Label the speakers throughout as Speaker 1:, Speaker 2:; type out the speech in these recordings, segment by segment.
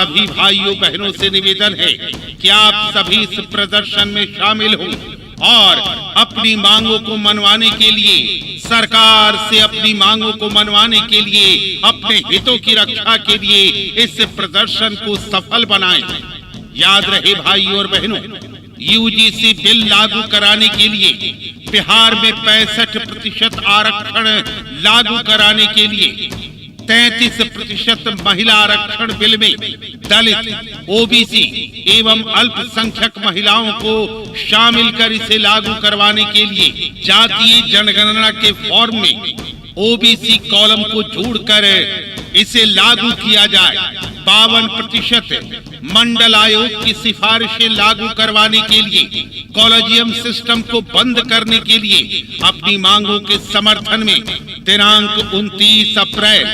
Speaker 1: सभी भाइयों बहनों से निवेदन है कि आप सभी इस प्रदर्शन में शामिल हों और अपनी मांगों को मनवाने के लिए, सरकार से अपनी मांगों को मनवाने के लिए, अपने हितों की रक्षा के लिए इस प्रदर्शन को सफल बनाएं। याद रहे भाइयों और बहनों, यूजीसी बिल लागू कराने के लिए, बिहार में 65% आरक्षण लागू कराने के लिए, 33% महिला आरक्षण बिल में दलित, ओबीसी एवं अल्पसंख्यक महिलाओं को शामिल कर इसे लागू करवाने के लिए जातीय जनगणना के फॉर्म में ओबीसी कॉलम को जोड़कर इसे लागू किया जाए। 52% मंडल आयोग की सिफारिशें लागू करवाने के लिए, कॉलेजियम सिस्टम को बंद करने के लिए अपनी मांगों के समर्थन में दिनांक 29 अप्रैल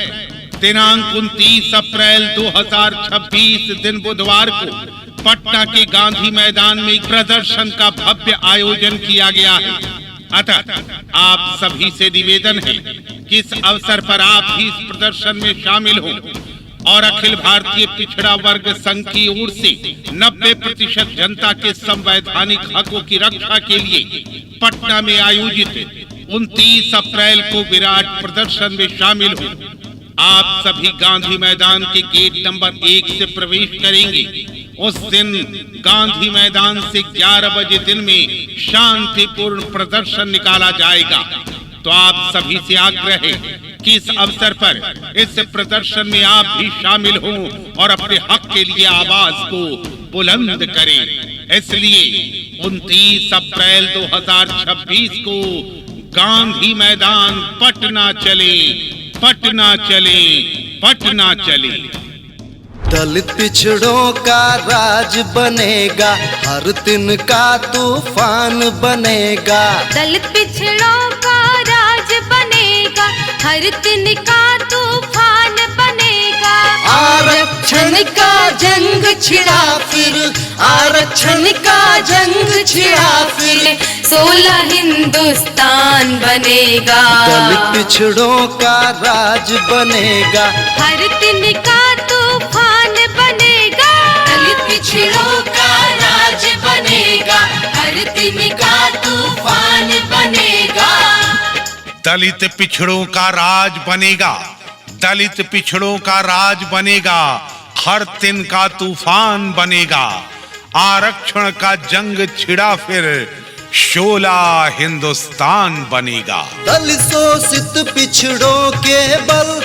Speaker 1: 2026 दिन बुधवार को पटना के गांधी मैदान में प्रदर्शन का भव्य आयोजन किया गया है। अतः आप सभी से निवेदन है कि इस अवसर पर आप भी इस प्रदर्शन में शामिल हों और अखिल भारतीय पिछड़ा वर्ग संघ की ओर से 90% जनता के संवैधानिक हकों की रक्षा के लिए पटना में आयोजित 29 अप्रैल को विराट प्रदर्शन में शामिल हों। आप सभी गांधी मैदान के गेट नंबर 1 से प्रवेश करेंगे। उस दिन गांधी मैदान से 11 बजे दिन में शांतिपूर्ण प्रदर्शन निकाला जाएगा। तो आप सभी से आग्रह है कि इस अवसर पर इस प्रदर्शन में आप भी शामिल हों और अपने हक के लिए आवाज को बुलंद करें। इसलिए 29 अप्रैल 2026 को गांधी मैदान पटना चले, पटना चले, पटना चले।
Speaker 2: दलित पिछड़ों का राज बनेगा, हर दिन का तूफान बनेगा।
Speaker 3: दलित पिछड़ों का राज बनेगा, हर दिन का तूफान बनेगा।
Speaker 2: आरक्षण का जंग छिड़ा फिर, आरक्षण का जंग छिड़ा फिर,
Speaker 3: 16 हिंदुस्तान बनेगा।
Speaker 2: दलित पिछड़ों का राज बनेगा,
Speaker 3: हर दिन का तूफान बनेगा।
Speaker 2: दलित पिछड़ों का राज बनेगा, हर दिन का तूफान बनेगा।
Speaker 1: दलित पिछड़ों का राज बनेगा, दलित पिछड़ों का राज बनेगा, हर दिन का तूफान बनेगा। आरक्षण का जंग छिड़ा फिर 16 हिंदुस्तान बनेगा।
Speaker 2: दलित शोषित पिछड़ों के बल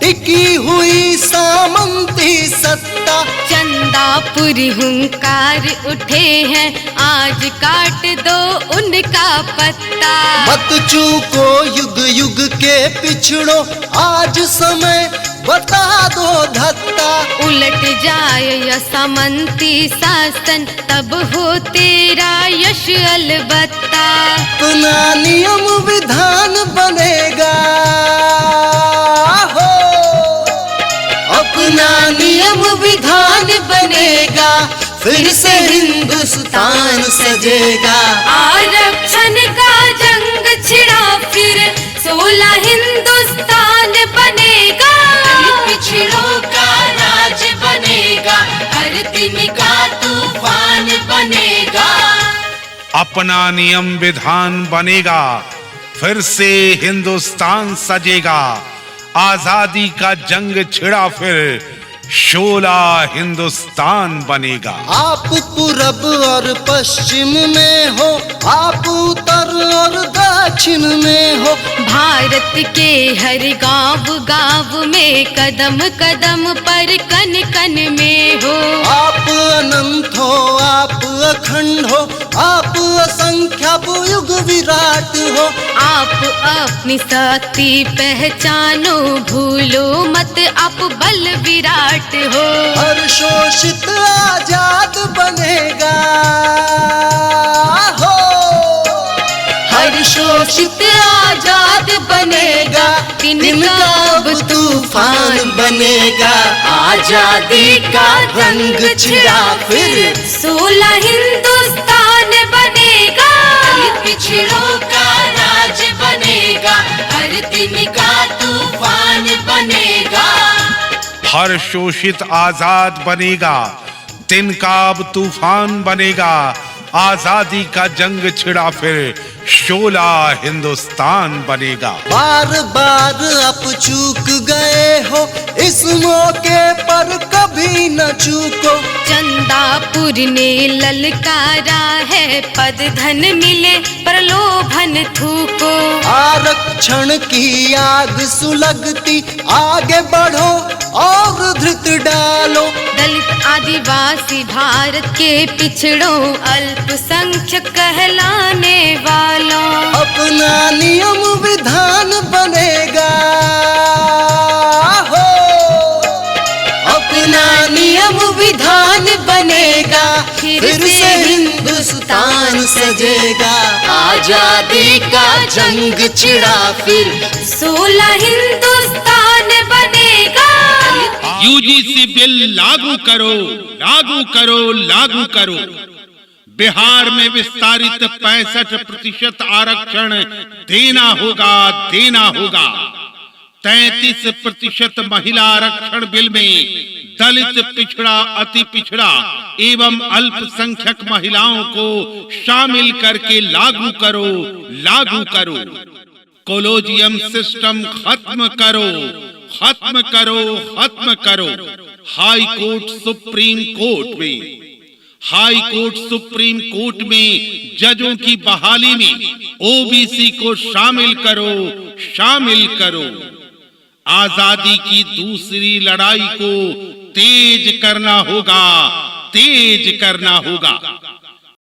Speaker 2: टिकी हुई सामंती सत्ता।
Speaker 3: चंदापुरी हुंकार उठे हैं, आज काट दो उनका पत्ता।
Speaker 2: मत चूको युग युग के पिछड़ो, आज समय बता दो धत्ता।
Speaker 3: उलट जाए असमंती शासन, तब हो तेरा यश अलबत्ता।
Speaker 2: अपना नियम विधान बनेगा हो, अपना नियम विधान बनेगा, फिर से हिंदुस्तान सजेगा।
Speaker 3: आरक्षण का जंग छिड़ा फिर 16 हिंदुस्तान बनेगा।
Speaker 2: पिछड़ों का राज बनेगा, हर दिन का तूफान बनेगा।
Speaker 1: अपना नियम विधान बनेगा, फिर से हिंदुस्तान सजेगा। आजादी का जंग छिड़ा फिर 16 हिंदुस्तान बनेगा।
Speaker 2: आप पूरब और पश्चिम में हो, आप उत्तर और दक्षिण में हो।
Speaker 3: भारत के हर गांव गांव में, कदम कदम पर कन कन में हो।
Speaker 2: आप अनंत हो, आप अखंड हो, आप असंख्य युग विराट हो।
Speaker 3: आप अपनी शक्ति पहचानो, भूलो मत आप बल विराट हो।
Speaker 2: हर शोषित आजाद बनेगा हो, हर शोषित आजाद बनेगा।
Speaker 3: तिनका अब
Speaker 2: तूफान बनेगा, आजादी का रंग छिड़ा फिर
Speaker 3: 16 हिंदुस्तान बनेगा।
Speaker 2: दलित पिछड़ों का राज बनेगा, हर दिन का तूफान बनेगा।
Speaker 1: हर शोषित आजाद बनेगा, तिनका अब तूफान बनेगा। आजादी का जंग छिड़ा फिर शोला हिंदुस्तान बनेगा।
Speaker 2: बार बार आप चूक गए हो, इस मौके पर कभी न चूको।
Speaker 3: चंदापुर ने ललकारा है, पद धन मिले प्रलोभन थूको।
Speaker 2: आरक्षण की आग सुलगती, आगे बढ़ो और धृत डालो।
Speaker 3: दलित आदिवासी भारत के पिछड़ों, अल्पसंख्यक कहलाने वालों।
Speaker 2: अपना नियम विधान बनेगा हो, अपना नियम विधान बनेगा। फिर से हिंदुस्तान सजेगा, आजादी का जंग छिड़ा फिर
Speaker 3: 16 हिंदुस्तान बनेगा।
Speaker 1: यूजीसी बिल लागू करो, लागू करो, लागू करो। बिहार में विस्तारित 65% आरक्षण देना होगा, देना होगा। 33% महिला आरक्षण बिल में दलित, पिछड़ा, अति पिछड़ा एवं अल्पसंख्यक महिलाओं को शामिल करके लागू करो, लागू करो। कॉलेजियम सिस्टम खत्म करो, खत्म करो, खत्म करो। हाई कोर्ट, सुप्रीम कोर्ट में, हाई कोर्ट, सुप्रीम कोर्ट में जजों की बहाली में ओबीसी को शामिल करो, शामिल करो। आजादी की दूसरी लड़ाई को तेज करना होगा, तेज करना होगा।